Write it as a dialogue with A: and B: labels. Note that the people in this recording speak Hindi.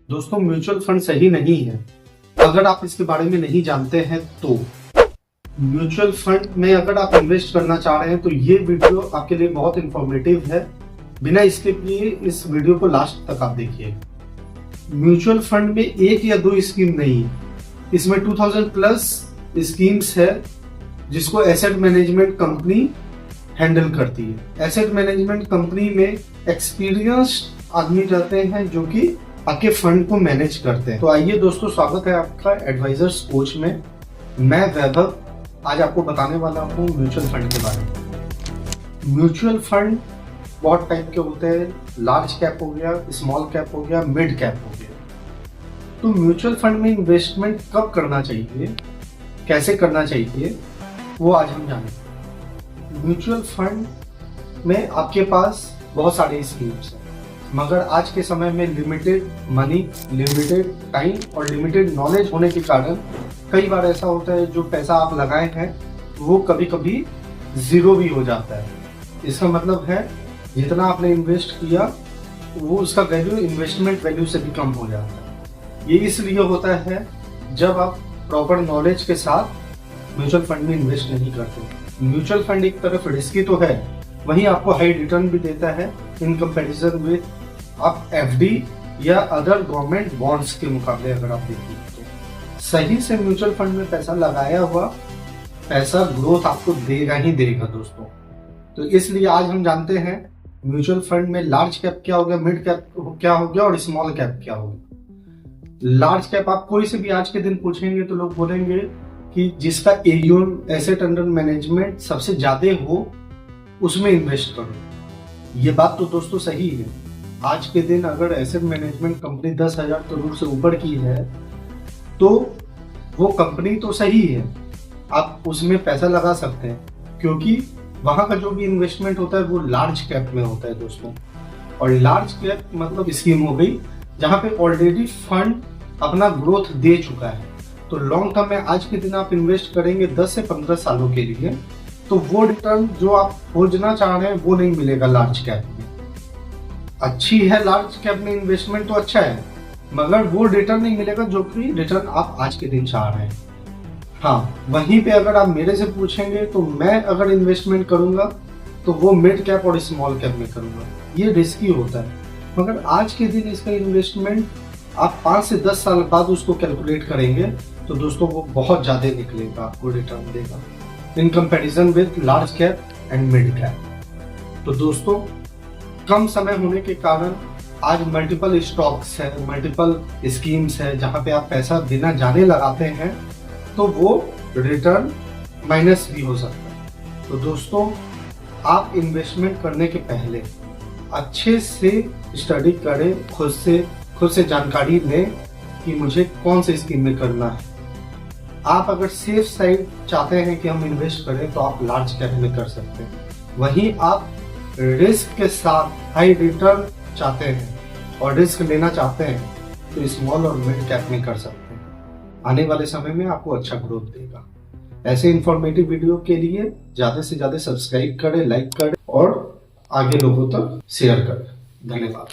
A: दोस्तों म्यूचुअल फंड सही नहीं है। अगर आप इसके बारे में नहीं जानते हैं तो म्यूचुअल फंड में अगर आप इन्वेस्ट करना चाह रहे हैं तो ये वीडियो आपके लिए बहुत इंफॉर्मेटिव है। बिना स्किप किए इस वीडियो को लास्ट तक आप देखिए। म्यूचुअल फंड में एक या दो स्कीम नहीं है, इसमें 2000 प्लस स्कीम्स है जिसको एसेट मैनेजमेंट कंपनी हैंडल करती है। एसेट मैनेजमेंट कंपनी में एक्सपीरियंस्ड आदमी रहते हैं जो कि आपके फंड को मैनेज करते हैं। तो आइए दोस्तों, स्वागत है आपका एडवाइजर्स कोच में। मैं वैभव आज आपको बताने वाला हूँ म्यूचुअल फंड के बारे में। म्यूचुअल फंड बहुत टाइप के होते हैं, लार्ज कैप हो गया, स्मॉल कैप हो गया, मिड कैप हो गया। तो म्यूचुअल फंड में इन्वेस्टमेंट कब करना चाहिए, कैसे करना चाहिए, वो आज हम जानेंगे। म्यूचुअल फंड में आपके पास बहुत सारे स्कीम्स हैं, मगर आज के समय में लिमिटेड मनी, लिमिटेड टाइम और लिमिटेड नॉलेज होने के कारण कई बार ऐसा होता है जो पैसा आप लगाए हैं वो कभी कभी जीरो भी हो जाता है। इसका मतलब है जितना आपने इन्वेस्ट किया वो उसका वैल्यू इन्वेस्टमेंट वैल्यू से भी कम हो जाता है। ये इसलिए होता है जब आप प्रॉपर नॉलेज के साथ म्यूचुअल फंड में इन्वेस्ट नहीं करते। म्यूचुअल फंड एक तरफ रिस्की तो है, वहीं आपको हाई रिटर्न भी देता है इन कंपैरिजन विद आप एफडी या अदर गवर्नमेंट बॉन्ड्स के मुकाबले। अगर आप देखिए तो सही से म्यूचुअल फंड में पैसा लगाया हुआ पैसा ग्रोथ आपको देगा ही देगा दोस्तों। तो इसलिए आज हम जानते हैं म्यूचुअल फंड में लार्ज कैप क्या हो गया, मिड कैप क्या हो गया और स्मॉल कैप क्या हो गया। लार्ज कैप आप कोई से भी आज के दिन पूछेंगे तो लोग बोलेंगे कि जिसका एयूएम एसेट अंडर मैनेजमेंट सबसे ज्यादा हो उसमें इन्वेस्ट करो। ये बात तो दोस्तों सही है। आज के दिन अगर एसेट मैनेजमेंट कंपनी 10,000 करोड़ से ऊपर की है तो वो कंपनी तो सही है, आप उसमें पैसा लगा सकते हैं, क्योंकि वहां का जो भी इन्वेस्टमेंट होता है वो लार्ज कैप में होता है दोस्तों। और लार्ज कैप मतलब स्कीम हो गई जहां पे ऑलरेडी फंड अपना ग्रोथ दे चुका है। तो लॉन्ग टर्म में आज के दिन आप इन्वेस्ट करेंगे 10 से 15 सालों के लिए, तो वो रिटर्न जो आप खोजना चाह रहे हैं वो नहीं मिलेगा लार्ज कैप में। अच्छी है लार्ज कैप में इन्वेस्टमेंट तो अच्छा है, मगर वो रिटर्न नहीं मिलेगा जो कि रिटर्न आप आज के दिन चाह रहे हैं। हाँ, वहीं पे अगर आप मेरे से पूछेंगे तो मैं अगर इन्वेस्टमेंट करूंगा तो वो मिड कैप और स्मॉल कैप में करूंगा। ये रिस्की होता है, मगर आज के दिन इसका इन्वेस्टमेंट आप 5 से 10 साल बाद उसको कैलकुलेट करेंगे तो दोस्तों वो बहुत ज्यादा निकलेगा, आपको रिटर्न देगा in comparison with large cap and mid cap. तो दोस्तों कम समय होने के कारण आज मल्टीपल स्टॉक्स है, मल्टीपल स्कीम्स है जहां पे आप पैसा बिना जाने लगाते हैं तो वो रिटर्न माइनस भी हो सकता है। तो दोस्तों आप इन्वेस्टमेंट करने के पहले अच्छे से स्टडी करें, खुद से जानकारी लें कि मुझे कौन से स्कीम में करना है। आप अगर सेफ साइड चाहते हैं कि हम इन्वेस्ट करें तो आप लार्ज कैप में कर सकते हैं। वहीं आप रिस्क के साथ हाई रिटर्न चाहते हैं और रिस्क लेना चाहते हैं तो स्मॉल और मिड कैप में कर सकते हैं। आने वाले समय में आपको अच्छा ग्रोथ देगा। ऐसे इंफॉर्मेटिव वीडियो के लिए ज्यादा से ज्यादा सब्सक्राइब करें, लाइक करें और आगे लोगों तक शेयर करें। धन्यवाद।